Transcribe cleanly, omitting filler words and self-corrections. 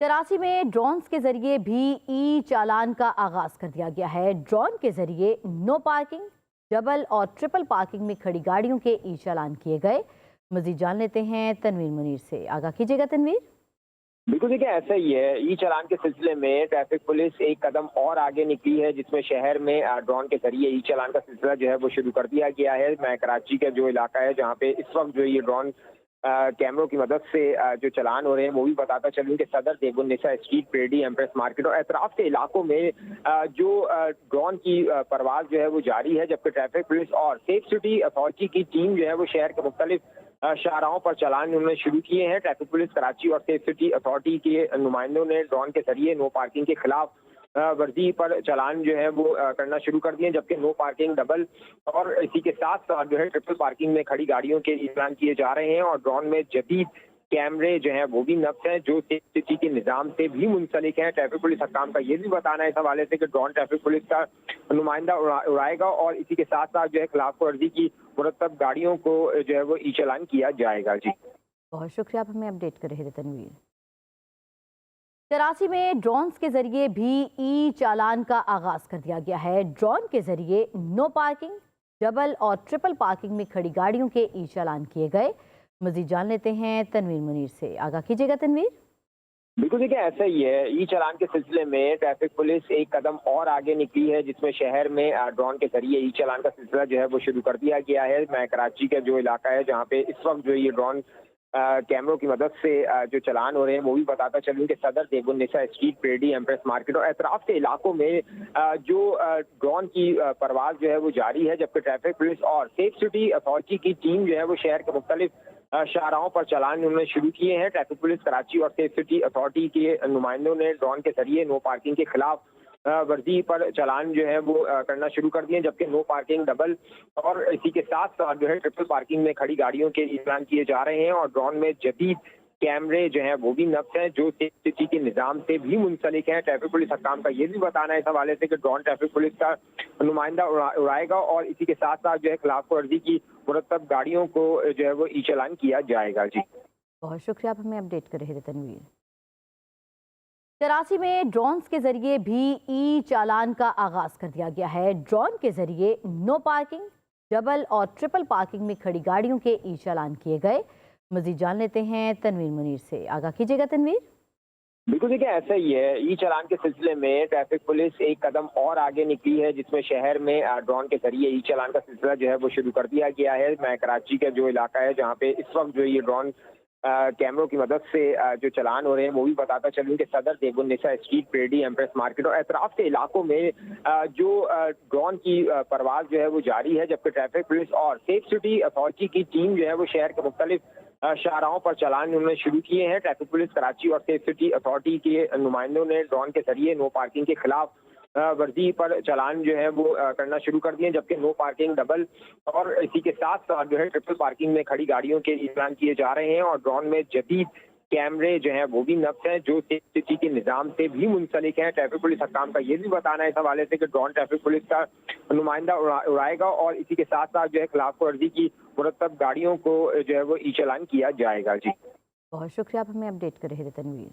कराची में ड्रोन्स के जरिए भी ई चालान का आगाज कर दिया गया है। ड्रोन के जरिए नो पार्किंग, डबल और ट्रिपल पार्किंग में खड़ी गाड़ियों के ई चालान किए गए। मजीद जान लेते हैं तनवीर मुनीर से। आगाह कीजिएगा तनवीर। बिल्कुल, देखिए ऐसा ही है। ई चालान के सिलसिले में ट्रैफिक पुलिस एक कदम और आगे निकली है, जिसमें शहर में ड्रोन के जरिए ई चालान का सिलसिला जो है वो शुरू कर दिया गया है। मैं कराची का जो इलाका है जहाँ पे इस वक्त जो ये ड्रोन कैमरों की मदद से जो चालान हो रहे हैं वो भी बताता चलूँ कि सदर देगुन्निसा स्ट्रीट, पेडी, एम्प्रेस मार्केट और एतराफ के इलाकों में जो ड्रोन की परवाज जो है वो जारी है, जबकि ट्रैफिक पुलिस और सेफ सिटी अथॉरिटी की टीम जो है वो शहर के मुख्तलिफ शाहराहों पर चालान उन्होंने शुरू किए हैं। ट्रैफिक पुलिस कराची और सेफ सिटी अथॉरिटी के नुमाइंदों ने ड्रोन के जरिए नो पार्किंग के खिलाफ वर्जी पर चालान जो है वो करना शुरू कर दिए, जबकि नो पार्किंग, डबल और इसी के साथ साथ जो है ट्रिपल पार्किंग में खड़ी गाड़ियों के इस्तेमाल किए जा रहे हैं। और ड्रोन में जदीद कैमरे जो हैं वो भी नफ्स हैं, जो सिटी के निज़ाम से भी मुंसलिक हैं। ट्रैफिक पुलिस हकाम का ये भी बताना है इस हवाले से कि ड्रोन ट्रैफिक पुलिस का नुमाइंदा उड़ाएगा और इसी के साथ साथ जो है खिलाफ वर्जी की मुरतब गाड़ियों को जो है वो ई चालान किया जाएगा। जी, बहुत शुक्रिया, आप हमें अपडेट कर रहे थे तनवीर। कराची में ड्रोन्स के जरिए भी ई चालान का आगाज कर दिया गया है। ड्रोन के जरिए नो पार्किंग, डबल और ट्रिपल पार्किंग में खड़ी गाड़ियों के ई चालान किए गए। मजीद जान लेते हैं तनवीर मुनीर से। आगाह कीजिएगा तनवीर। बिल्कुल, देखिए ऐसा ही है। ई चालान के सिलसिले में ट्रैफिक पुलिस एक कदम और आगे निकली है, जिसमें शहर में ड्रोन के जरिए ई चालान का सिलसिला जो है वो शुरू कर दिया गया है। मैं कराची का जो इलाका है जहाँ पे इस वक्त जो ये ड्रोन कैमरों की मदद से जो चालान हो रहे हैं वो भी बताता चलूँ कि सदर देगुन्निसा स्ट्रीट, पेडी, एम्प्रेस मार्केट और एतराफ के इलाकों में जो ड्रोन की परवाज जो है वो जारी है, जबकि ट्रैफिक पुलिस और सेफ सिटी अथॉरिटी की टीम जो है वो शहर के मुख्तलिफ शाहराहों पर चालान उन्होंने शुरू किए हैं। ट्रैफिक पुलिस कराची और सेफ सिटी अथॉरिटी के नुमाइंदों ने ड्रोन के जरिए नो पार्किंग के खिलाफ वर्जी पर चालान जो है वो करना शुरू कर दिए, जबकि नो पार्किंग, डबल और इसी के साथ साथ जो है ट्रिपल पार्किंग में खड़ी गाड़ियों के इस्तेमाल किए जा रहे हैं। और ड्रोन में जदीद कैमरे जो हैं वो भी नफ्स हैं, जो सिटी के निज़ाम से भी मुंसलिक हैं। ट्रैफिक पुलिस हकाम का ये भी बताना है इस हवाले से कि ड्रोन ट्रैफिक पुलिस का नुमाइंदा उड़ाएगा और इसी के साथ साथ जो है खिलाफ वर्जी की मुरतब गाड़ियों को जो है वो ई चालान किया जाएगा। जी, बहुत शुक्रिया, आप हमें अपडेट कर रहे थे तनवीर। कराची में ड्रोन्स के जरिए भी ई चालान का आगाज कर दिया गया है। ड्रोन के जरिए नो पार्किंग, डबल और ट्रिपल पार्किंग में खड़ी गाड़ियों के ई चालान किए गए। मजीद जान लेते हैं तनवीर मुनीर से। आगाह कीजिएगा तनवीर। बिल्कुल, देखिए ऐसा ही है। ई चालान के सिलसिले में ट्रैफिक पुलिस एक कदम और आगे निकली है, जिसमें शहर में ड्रोन के जरिए ई चालान का सिलसिला जो है वो शुरू कर दिया गया है। मैं कराची का जो इलाका है जहाँ पे इस वक्त जो ये ड्रोन कैमरों की मदद से जो चालान हो रहे हैं वो भी बताता चलूँ कि सदर देगुन्निसा स्ट्रीट, पेडी, एम्प्रेस मार्केट और एतराफ के इलाकों में जो ड्रोन की परवाज जो है वो जारी है, जबकि ट्रैफिक पुलिस और सेफ सिटी अथॉरिटी की टीम जो है वो शहर के मुख्तलिफ शाहराहों पर चालान उन्होंने शुरू किए हैं। ट्रैफिक पुलिस कराची और सेफ सिटी अथॉरिटी के नुमाइंदों ने ड्रोन के जरिए नो पार्किंग के खिलाफ वर्जी पर चालान जो है वो करना शुरू कर दिए, जबकि नो पार्किंग, डबल और इसी के साथ साथ जो है ट्रिपल पार्किंग में खड़ी गाड़ियों के इस्तेमाल किए जा रहे हैं। और ड्रोन में जदीद कैमरे जो हैं वो भी नफ्स हैं, जो सिटी के निज़ाम से भी मुंसलिक हैं। ट्रैफिक पुलिस हकाम का ये भी बताना है इस हवाले से कि ड्रोन ट्रैफिक पुलिस का नुमाइंदा उड़ाएगा और इसी के साथ साथ जो है खिलाफ वर्जी की मुरतब गाड़ियों को जो है वो ई चालान किया जाएगा। जी, बहुत शुक्रिया, आप हमें अपडेट कर रहे थे तनवीर।